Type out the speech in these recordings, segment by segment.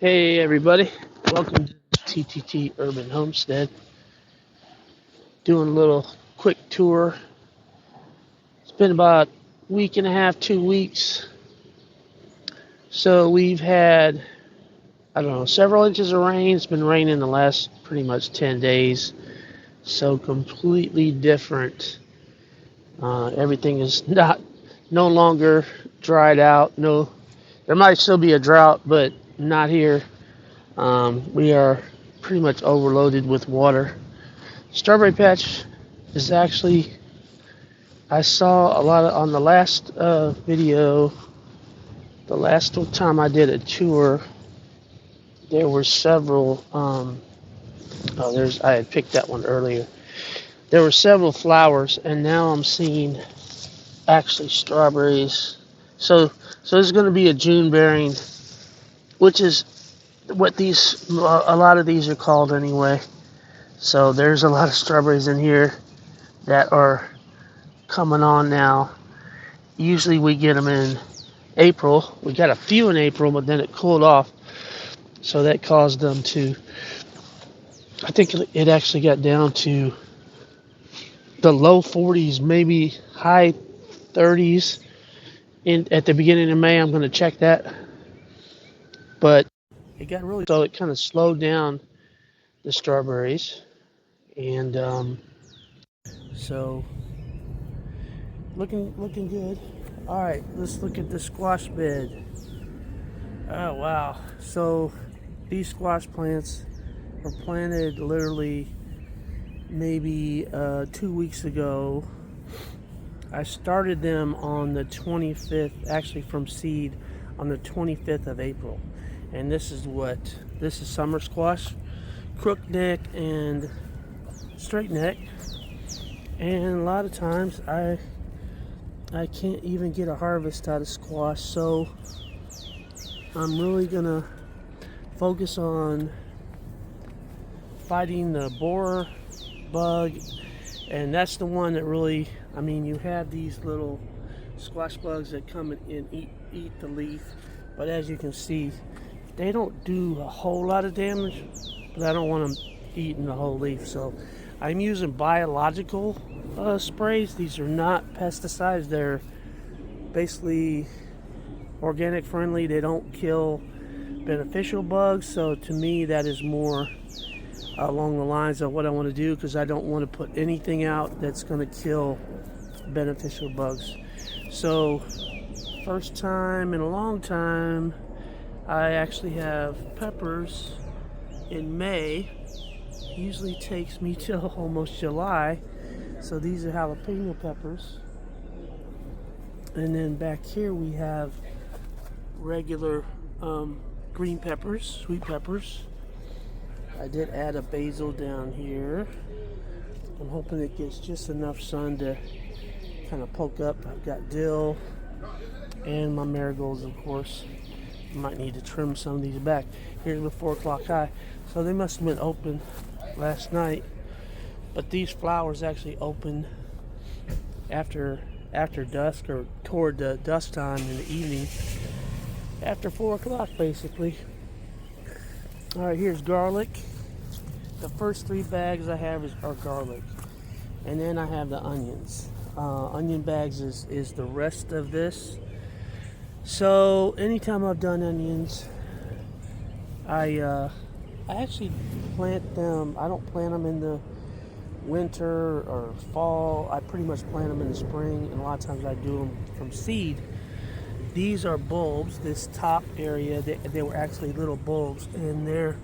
Hey everybody, welcome to TTT Urban Homestead. Doing a little quick tour. It's been about a week and a half, 2 weeks. So we've had, several inches of rain. It's been raining the last pretty much 10 days. So completely different. Everything is no longer dried out. No, there might still be a drought, but not here. We are pretty much overloaded with water. Strawberry patch is actually, I saw a lot on the last video, the last time I did a tour, there were several, I had picked that one earlier. There were several flowers, and now I'm seeing actually strawberries. So there's going to be a June bearing, which is what a lot of these are called anyway. So there's a lot of strawberries in here that are coming on now. Usually we get them in April. We got a few in April, but then it cooled off. So that caused them to, I think it actually got down to the low 40s, maybe high 30s at the beginning of May. I'm going to check that. But it got really, so it kind of slowed down the strawberries. And so looking good. All right, let's look at the squash bed. Oh wow! So these squash plants were planted literally maybe 2 weeks ago. I started them on the 25th, actually from seed on the 25th of April. And this is summer squash, crook neck and straight neck. And a lot of times I can't even get a harvest out of squash, so I'm really gonna focus on fighting the borer bug, and that's the one that really, you have these little squash bugs that come and eat the leaf, but as you can see, they don't do a whole lot of damage, but I don't want them eating the whole leaf, so I'm using biological sprays. These are not pesticides. They're basically organic friendly. They don't kill beneficial bugs, so to me that is more along the lines of what I want to do, because I don't want to put anything out that's going to kill beneficial bugs. So first time in a long time I actually have peppers in May. Usually takes me till almost July. So these are jalapeno peppers. And then back here we have regular green peppers, sweet peppers. I did add a basil down here. I'm hoping it gets just enough sun to kind of poke up. I've got dill and my marigolds, of course. I might need to trim some of these back. Here's the 4 o'clock high. So they must have been open last night. But these flowers actually open after dusk, or toward the dusk time in the evening. After 4 o'clock, basically. Alright, here's garlic. The first 3 bags I have are garlic. And then I have the onions. Onion bags is the rest of this. So anytime I've done onions, I actually plant them. I don't plant them in the winter or fall. I pretty much plant them in the spring, and a lot of times I do them from seed. These are bulbs. This top area, they were actually little bulbs, and they're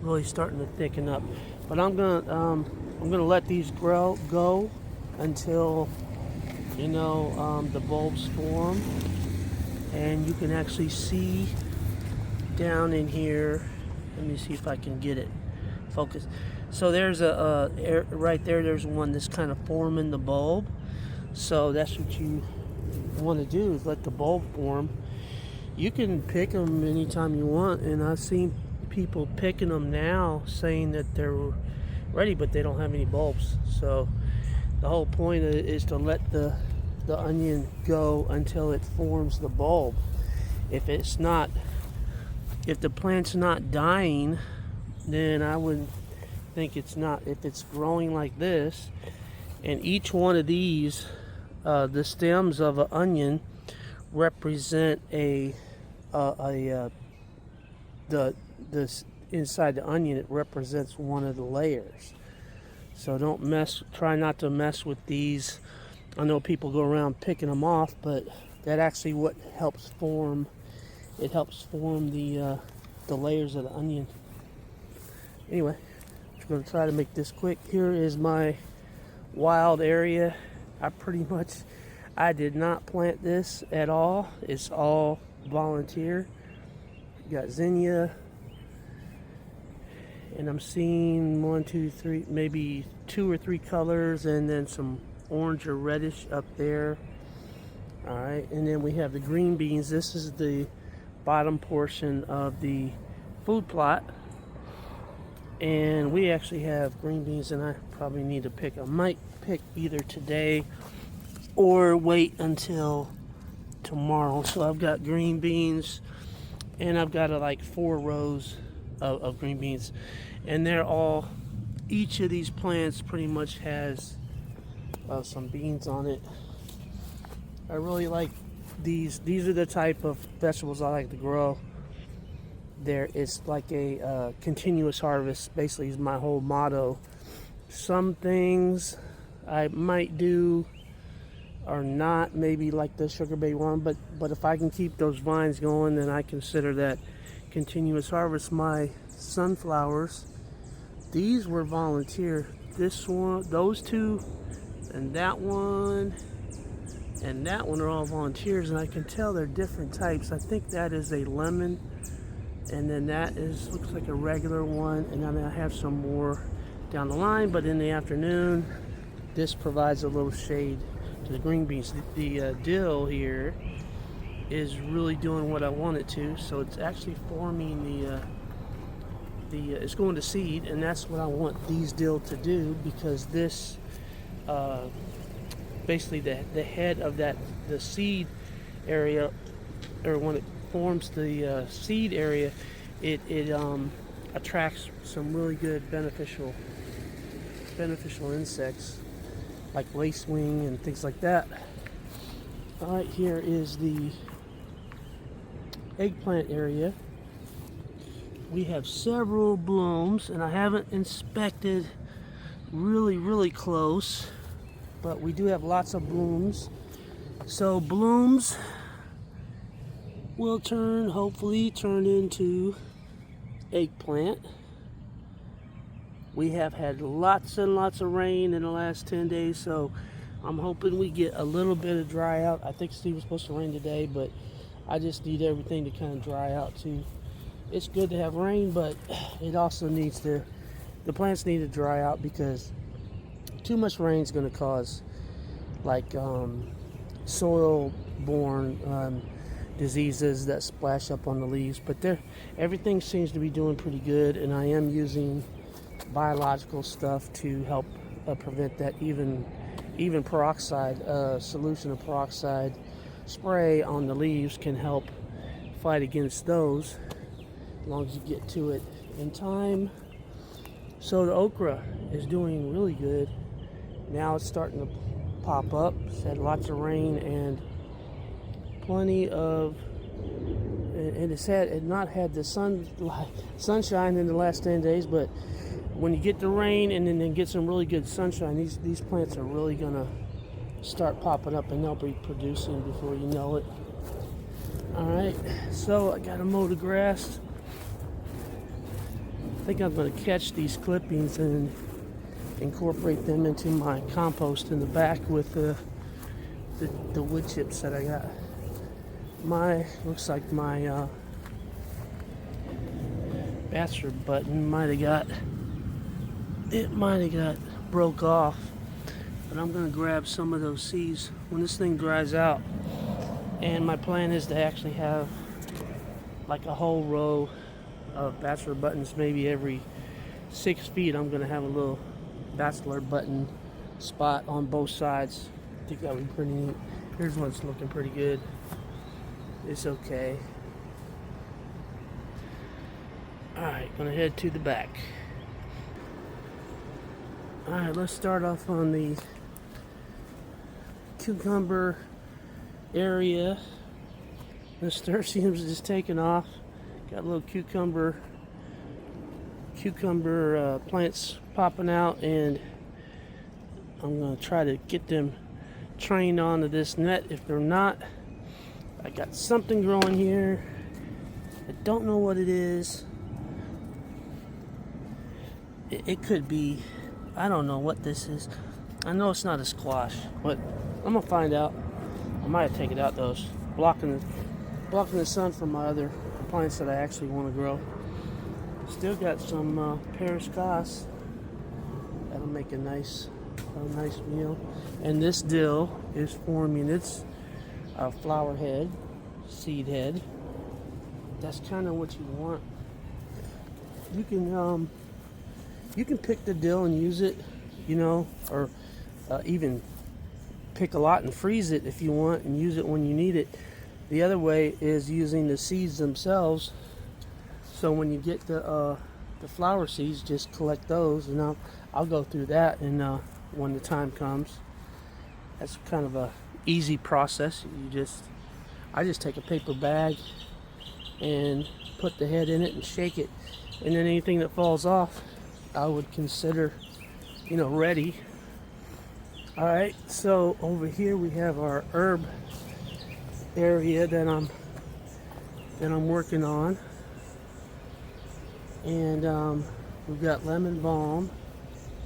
really starting to thicken up. But I'm gonna let these go until the bulbs form, and you can actually see down in here. Let me see if I can get it focused. So there's right there. There's one that's kind of forming the bulb. So that's what you want to do, is let the bulb form. You can pick them anytime you want, and I've seen people picking them now saying that they're ready, but they don't have any bulbs. So the whole point is to let the onion go until it forms the bulb. If it's not if the plant's not dying, then I would think it's not. If it's growing like this, and each one of these, the stems of an onion represent the inside the onion, it represents one of the layers. So try not to mess with these. I know people go around picking them off, but that actually what helps form. It helps form the layers of the onion. Anyway, I'm going to try to make this quick. Here is my wild area. I did not plant this at all. It's all volunteer. Got zinnia, and I'm seeing 1, 2, 3, maybe 2 or 3 colors, and then some orange or reddish up there. All right, and then we have the green beans. This is the bottom portion of the food plot, and we actually have green beans, and I probably need to pick. I might pick either today or wait until tomorrow. So I've got green beans, and I've got like 4 rows of green beans, and they're all, each of these plants pretty much has some beans on it. I really like these are the type of vegetables I like to grow. It's like a continuous harvest, basically, is my whole motto. Some things I might do are not, maybe like the sugar baby one, but if I can keep those vines going, then I consider that continuous harvest. My sunflowers, these were volunteer. This one, those 2, and that one are all volunteers, and I can tell they're different types. I think that is a lemon, and then that looks like a regular one, and then I have some more down the line. But in the afternoon, this provides a little shade to the green beans. The dill here is really doing what I want it to, so it's actually forming it's going to seed, and that's what I want these dill to do, because this basically the head of the seed area, or when it forms the seed area, it attracts some really good beneficial insects like lacewing and things like that. All right, here is the eggplant area. We have several blooms, and I haven't inspected really close, but we do have lots of blooms. So blooms will hopefully turn into eggplant. We have had lots and lots of rain in the last 10 days, so I'm hoping we get a little bit of dry out. I think Steve was supposed to rain today, but I just need everything to kind of dry out too. It's good to have rain, but it also the plants need to dry out, because too much rain is going to cause like soil-borne diseases that splash up on the leaves. But everything seems to be doing pretty good, and I am using biological stuff to help prevent that. Even peroxide, solution of peroxide spray on the leaves can help fight against those, as long as you get to it in time. So the okra is doing really good. Now it's starting to pop up. It's had lots of rain and plenty of, and it not had the sunshine in the last 10 days, but when you get the rain and then get some really good sunshine, these plants are really gonna start popping up, and they'll be producing before you know it. All right, so I gotta mow the grass. I think I'm gonna catch these clippings and incorporate them into my compost in the back with the wood chips that I got. Looks like my bachelor button might have got broke off, but I'm gonna grab some of those seeds when this thing dries out. And my plan is to actually have like a whole row of bachelor buttons. Maybe every 6 feet I'm gonna have a little bachelor button spot on both sides. I think that would be pretty neat. Here's one that's looking pretty good. It's okay. Alright, gonna head to the back. Alright, let's start off on the cucumber area. This nasturtium's just taking off. Got little cucumber plants popping out, and I'm gonna try to get them trained onto this net. If they're not, I got something growing here. I don't know what it is. It could be, I don't know what this is. I know it's not a squash, but I'm gonna find out. I might have taken it out though. It's blocking the sun from my other plants that I actually want to grow. Still got some Paris Goss. That'll make a nice meal. And this dill is forming its flower head, seed head. That's kind of what you want. You can pick the dill and use it, you know, or even pick a lot and freeze it if you want and use it when you need it. The other way is using the seeds themselves. So when you get the flower seeds, just collect those, and I'll go through that and when the time comes. That's kind of a easy process. I just take a paper bag and put the head in it and shake it, and then anything that falls off I would consider, you know, ready. All right, so over here we have our herb area that I'm working on, and we've got lemon balm.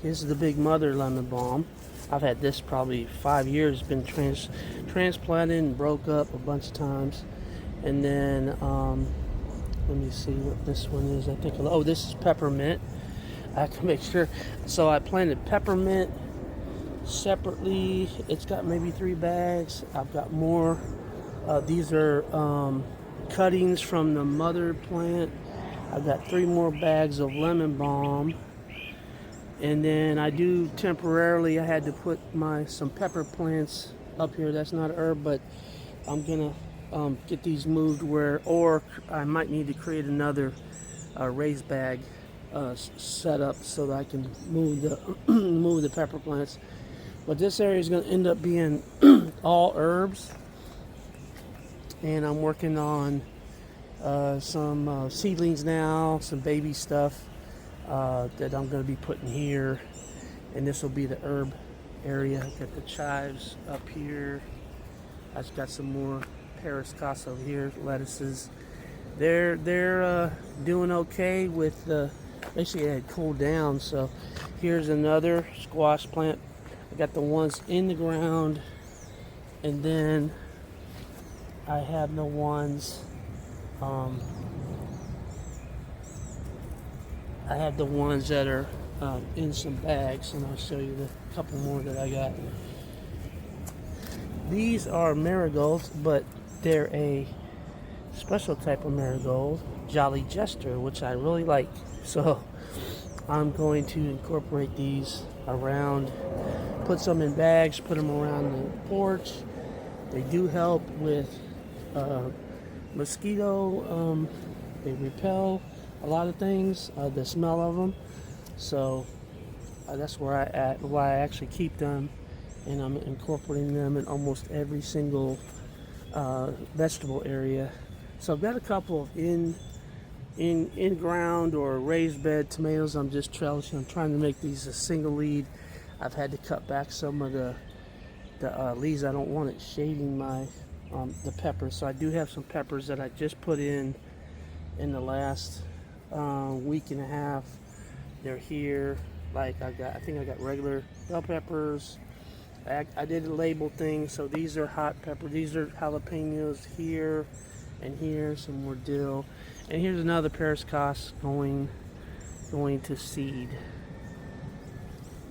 This is the big mother lemon balm. I've had this probably 5 years. Been transplanted and broke up a bunch of times, and then let me see what this one is. I think, oh, this is peppermint. I have to make sure. So I planted peppermint separately. It's got maybe 3 bags. I've got more. These are cuttings from the mother plant. I've got 3 more bags of lemon balm. And then I do temporarily, I had to put some pepper plants up here. That's not an herb, but I'm gonna get these moved or I might need to create another raised bag set up so that I can move the pepper plants. But this area is going to end up being all herbs, and I'm working on some seedlings now, some baby stuff that I'm going to be putting here, and this will be the herb area. Got the chives up here. I've got some more Paris Goss over here, lettuces. They're doing okay with basically it had cooled down. So here's another squash plant. I got the ones in the ground, and then I have the ones that are in some bags, and I'll show you the couple more that I got. These are marigolds, but they're a special type of marigold, Jolly Jester, which I really like. So I'm going to incorporate these around, put some in bags, put them around the porch. They do help with mosquito. They repel a lot of things, the smell of them. So that's why I actually keep them, and I'm incorporating them in almost every single vegetable area. So I've got a couple of in ground or raised bed tomatoes. I'm just trellising. I'm trying to make these a single lead. I've had to cut back some of the leaves. I don't want it shading my the peppers. So I do have some peppers that I just put in the last week and a half. They're here. Like I think I got regular bell peppers. I did a label thing. So these are hot pepper. These are jalapenos here and here. Some more dill. And here's another Paris Goss going to seed.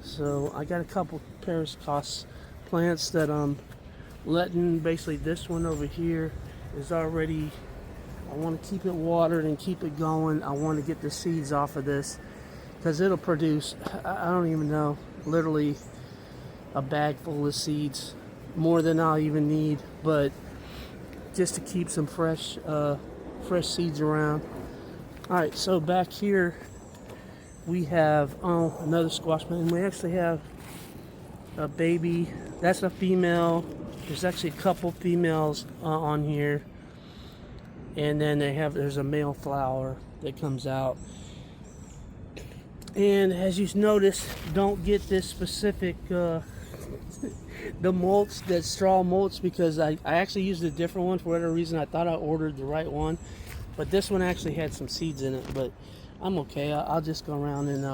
So I got a couple Paris Goss plants that I'm letting. Basically this one over here is already, I want to keep it watered and keep it going. I want to get the seeds off of this because it'll produce, I don't even know, literally a bag full of seeds, more than I'll even need, but just to keep some fresh seeds around. Alright, so back here we have another squash plant. We actually have a baby. That's a female. There's actually a couple females on here. And then there's a male flower that comes out. And as you notice, don't get this specific the mulch, that straw mulch, because I actually used a different one for whatever reason. I thought I ordered the right one, but this one actually had some seeds in it. But I'm okay. I'll just go around and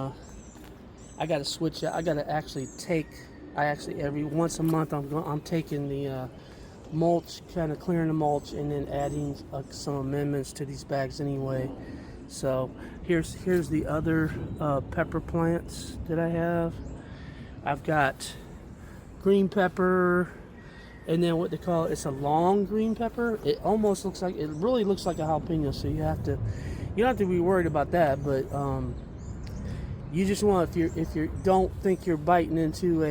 I got to switch out. I got to actually take. Every once a month I'm taking the mulch, kind of clearing the mulch, and then adding some amendments to these bags anyway. So here's the other pepper plants that I have. I've got green pepper, and then what they call it's a long green pepper. It really looks like a jalapeno, so you don't have to be worried about that. But you just want, if you don't think you're biting into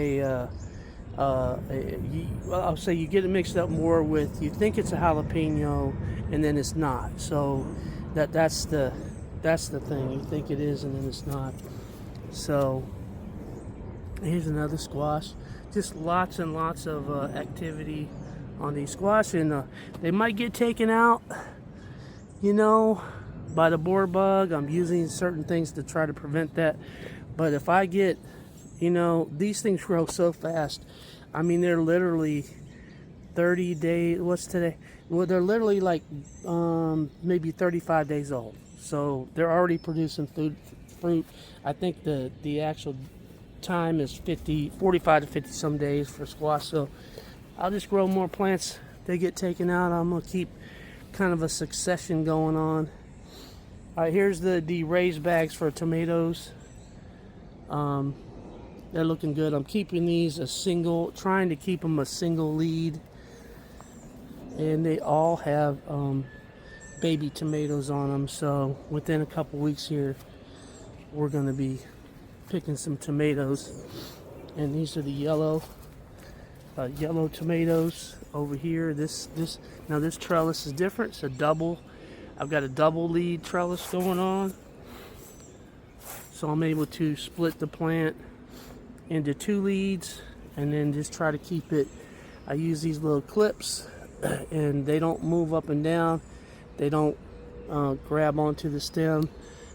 I'll say you get it mixed up more with, you think it's a jalapeno and then it's not. So that's the thing. You think it is and then it's not. So here's another squash. Just lots and lots of activity on these squash, and they might get taken out, by the borer bug. I'm using certain things to try to prevent that. But if I get, these things grow so fast. I mean, they're literally 30 days. What's today? Well, they're literally like maybe 35 days old. So they're already producing fruit. I think the actual time is 45 to 50 some days for squash. So I'll just grow more plants. They get taken out. I'm gonna keep kind of a succession going on. All right, here's the raised bags for tomatoes. They're looking good. I'm keeping these trying to keep them a single lead. And they all have baby tomatoes on them. So within a couple weeks here, we're going to be picking some tomatoes. And these are the yellow tomatoes over here. This trellis is different. It's a double. I've got a double lead trellis going on. So I'm able to split the plant into 2 leads and then just try to keep it. I use these little clips and they don't move up and down. They don't grab onto the stem,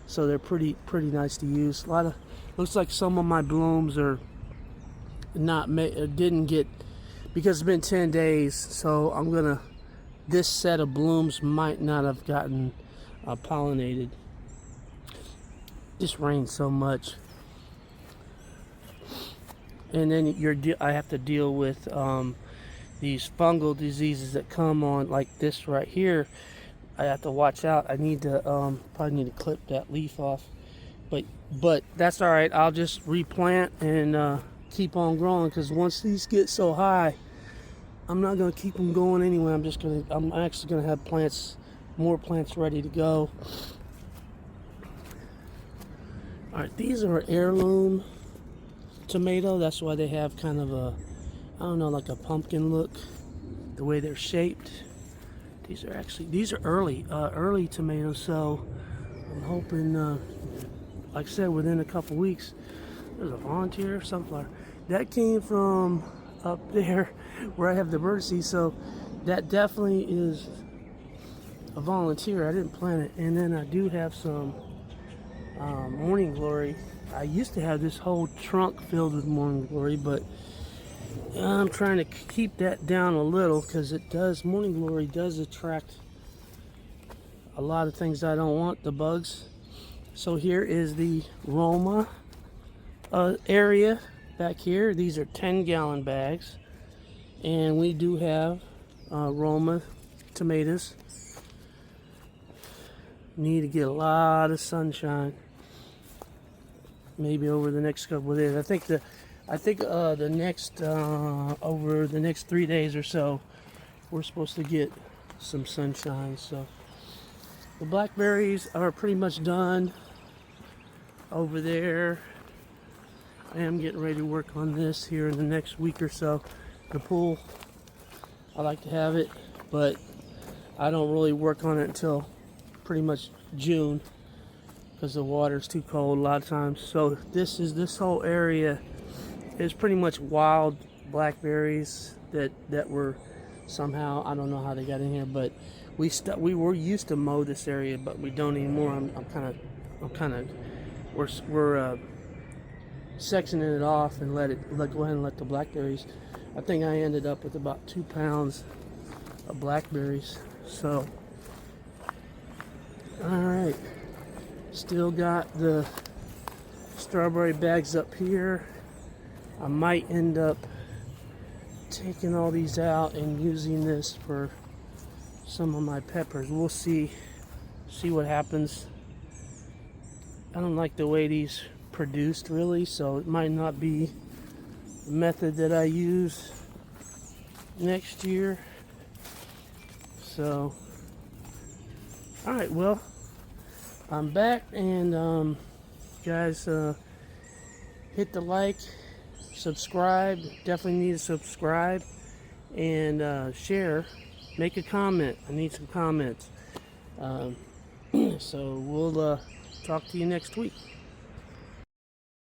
so they're pretty nice to use. Looks like some of my blooms are didn't get, because it's been 10 days, so this set of blooms might not have gotten pollinated. Just rained so much. And then I have to deal with these fungal diseases that come on, like this right here. I have to watch out. I need to probably need to clip that leaf off, but that's all right. I'll just replant and keep on growing, because once these get so high, I'm not gonna keep them going anyway. I'm actually gonna have more plants ready to go. All right, these are heirloom tomato. That's why they have kind of a, I don't know, like a pumpkin look, the way they're shaped. These are early tomatoes, so I'm hoping, like I said, within a couple weeks. There's a volunteer sunflower that came from up there where I have the birdseed, so that definitely is a volunteer. I didn't plant it. And then I do have some morning glory. I used to have this whole trunk filled with morning glory, but I'm trying to keep that down a little, because morning glory does attract a lot of things I don't want, the bugs. So here is the Roma area back here. These are 10-gallon bags, and we do have Roma tomatoes. Need to get a lot of sunshine, maybe over the next couple of days. I think over the next 3 days or so, we're supposed to get some sunshine. So the blackberries are pretty much done over there. I am getting ready to work on this here in the next week or so. The pool, I like to have it, but I don't really work on it until pretty much June. because the water's too cold a lot of times. So this whole area is pretty much wild blackberries that were somehow, I don't know how they got in here, but we were used to mow this area, but we don't anymore. We're sectioning it off and go ahead and let the blackberries. I think I ended up with about 2 pounds of blackberries. So, all right, still got the strawberry bags up here. I might end up taking all these out and using this for some of my peppers. We'll see what happens. I don't like the way these produced really, so it might not be the method that I use next year. So, all right, well, I'm back, and guys, hit the like, subscribe. Definitely need to subscribe, and share. Make a comment. I need some comments. So we'll talk to you next week.